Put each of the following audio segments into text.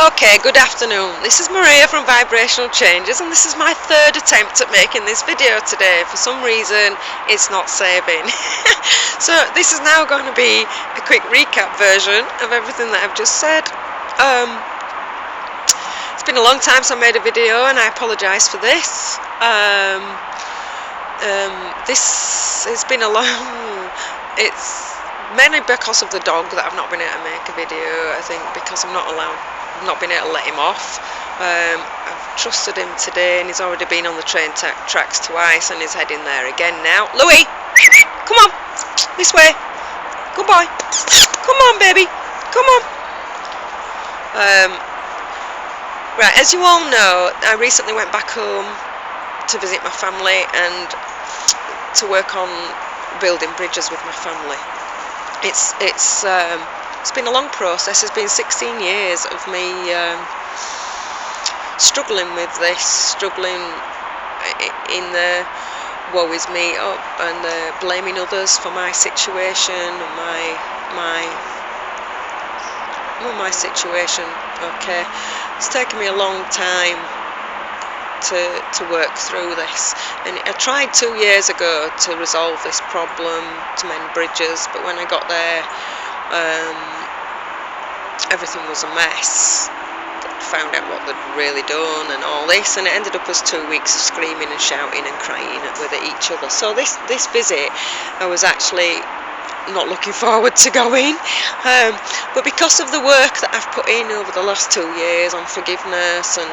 Okay, good afternoon. This is Maria from Vibrational Changes, and this is my third attempt at making this video today. For some reason, it's not saving. So this is now going to be a quick recap version of everything that I've just said. It's been a long time since I made a video, and I apologise for this. This has been a long... It's mainly because of the dog that I've not been able to make a video. I think because I've not been able to let him off. I've trusted him today, and he's already been on the train tracks twice, and he's heading there again now. Louis, come on, this way. Good boy. Come on, baby. Come on. Right, as you all know, I recently went back home to visit my family and to work on building bridges with my family. It's been a long process. It's been 16 years of me struggling with this, struggling in the woe is me up and blaming others for my situation and my situation. Okay, it's taken me a long time to work through this, and I tried 2 years ago to resolve this problem, to mend bridges, but when I got there, everything was a mess. Found out what they'd really done and all this, and it ended up as 2 weeks of screaming and shouting and crying with each other. So this visit, I was actually not looking forward to going, but because of the work that I've put in over the last 2 years on forgiveness and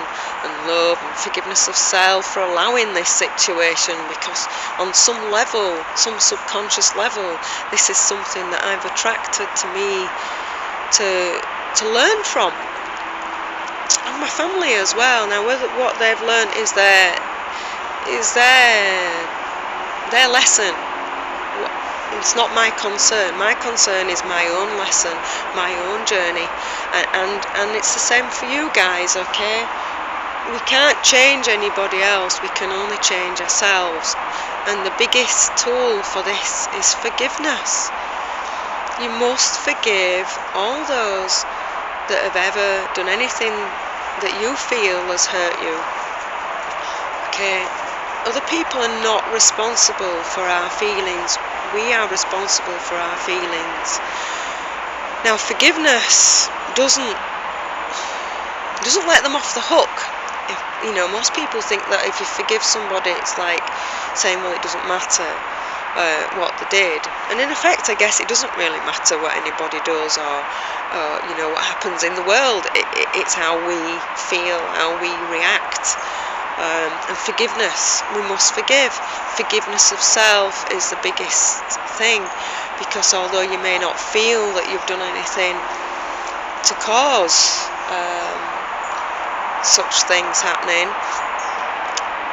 love and forgiveness of self for allowing this situation, because on some level, some subconscious level, this is something that I've attracted to me to learn from, and my family as well. Now what they've learned is their lesson. It's not my concern. My concern is my own lesson, my own journey, and it's the same for you guys. Okay, we can't change anybody else. We can only change ourselves, and the biggest tool for this is forgiveness. You must forgive all those that have ever done anything that you feel has hurt you. Okay, other people are not responsible for our feelings. We are responsible for our feelings. Now, forgiveness doesn't let them off the hook. Most people think that if you forgive somebody, it's like saying, well, it doesn't matter what they did, and in effect, I guess it doesn't really matter what anybody does or what happens in the world. It's how we feel, how we react. And forgiveness, we must forgive. Forgiveness of self is the biggest thing, because although you may not feel that you've done anything to cause such things happening,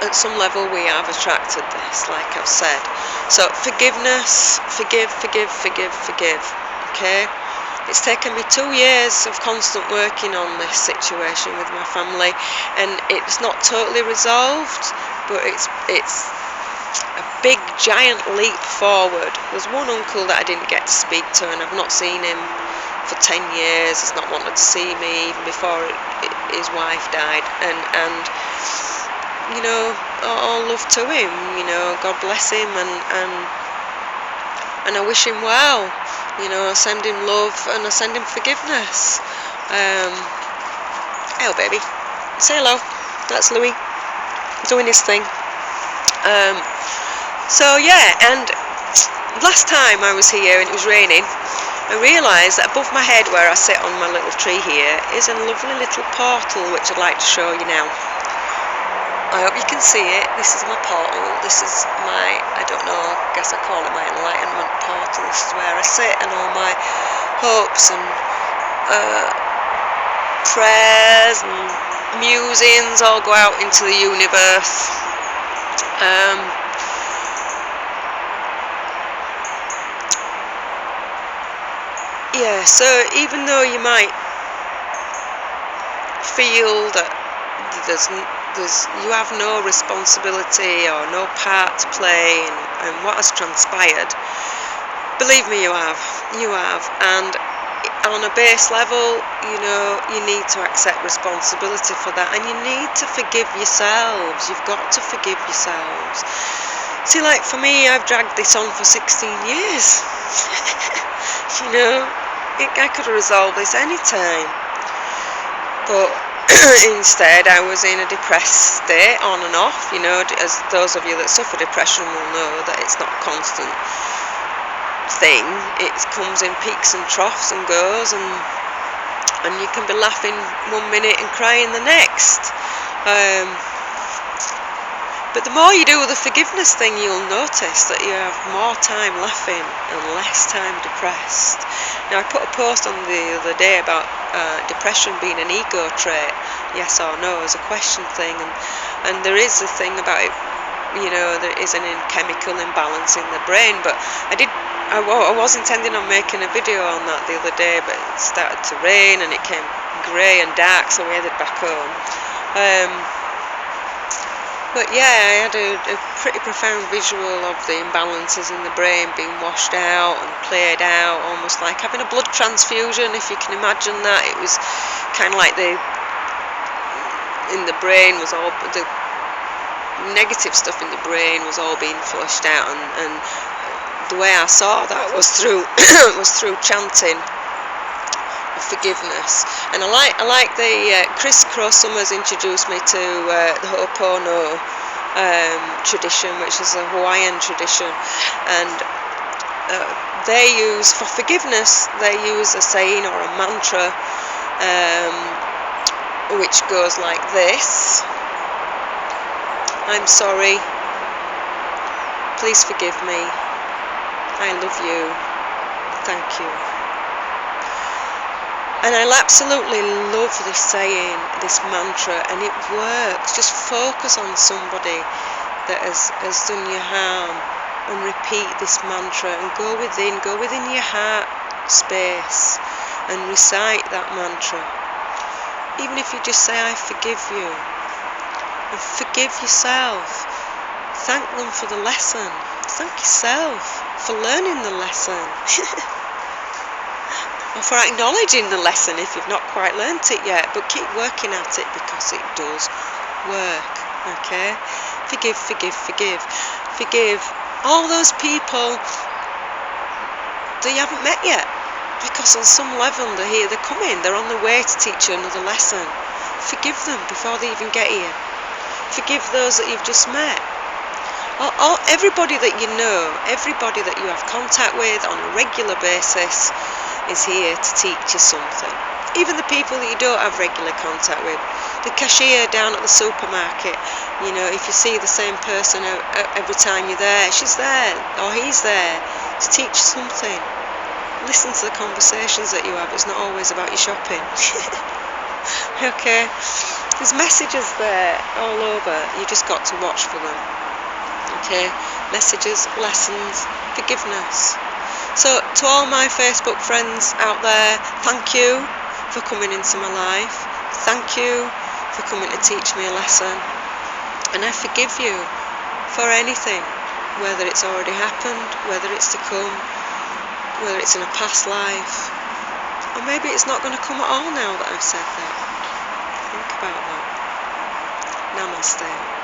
at some level we have attracted this, like I've said. So forgiveness, forgive. Okay, it's taken me 2 years of constant working on this situation with my family, and it's not totally resolved, but it's a big giant leap forward. There's one uncle that I didn't get to speak to, and I've not seen him for 10 years. He's not wanted to see me even before his wife died, and all love to him. God bless him, and I wish him well. I send him love and I send him forgiveness. Hello, baby. Say hello. That's Louis doing his thing. So yeah, and last time I was here and it was raining, I realised that above my head, where I sit on my little tree here, is a lovely little portal which I'd like to show you now. I hope you can see it. This is my portal. This is my, I don't know, I guess I call it my enlightenment portal. This is where I sit, and all my hopes and prayers and musings all go out into the universe. Yeah, so even though you might feel that you have no responsibility or no part to play in what has transpired, believe me, you have, and on a base level, you know, you need to accept responsibility for that, and you need to forgive yourselves. You've got to forgive yourselves. See, like for me, I've dragged this on for 16 years. You know, I could have resolved this any time, but instead I was in a depressed state on and off. You know, as those of you that suffer depression will know that it's not a constant thing. It comes in peaks and troughs and goes, and you can be laughing one minute and crying the next. But the more you do the forgiveness thing, you'll notice that you have more time laughing and less time depressed. Now, I put a post on the other day about depression being an ego trait, yes or no, as a question thing, and there is a thing about it, you know, there is an chemical imbalance in the brain, but I was intending on making a video on that the other day, but it started to rain and it came grey and dark, so we headed back home. But yeah, I had a pretty profound visual of the imbalances in the brain being washed out and played out, almost like having a blood transfusion, if you can imagine that. It was kind of like in the brain was all, the negative stuff in the brain was all being flushed out, and the way I saw that was through chanting forgiveness. And I like the Chris Summers introduced me to the Ho'opono tradition, which is a Hawaiian tradition, and they use, for forgiveness, they use a saying or a mantra which goes like this: I'm sorry, please forgive me, I love you, thank you. And I absolutely love this saying, this mantra, and it works. Just focus on somebody that has done you harm and repeat this mantra, and go within your heart space and recite that mantra. Even if you just say, I forgive you, and forgive yourself. Thank them for the lesson. Thank yourself for learning the lesson. Or for acknowledging the lesson if you've not quite learnt it yet, but keep working at it because it does work. Okay? Forgive. Forgive all those people that you haven't met yet, because on some level they're here, they're coming, they're on the way to teach you another lesson. Forgive them before they even get here. Forgive those that you've just met. Everybody that you know, everybody that you have contact with on a regular basis is here to teach you something. Even the people that you don't have regular contact with, the cashier down at the supermarket, you know, if you see the same person every time you're there, she's there or he's there to teach you something. Listen to the conversations that you have. It's not always about your shopping. Okay, there's messages there all over. You just got to watch for them. Okay, messages, lessons, forgiveness. So to all my Facebook friends out there, thank you for coming into my life. Thank you for coming to teach me a lesson. And I forgive you for anything, whether it's already happened, whether it's to come, whether it's in a past life, or maybe it's not going to come at all now that I've said that. Think about that. Namaste.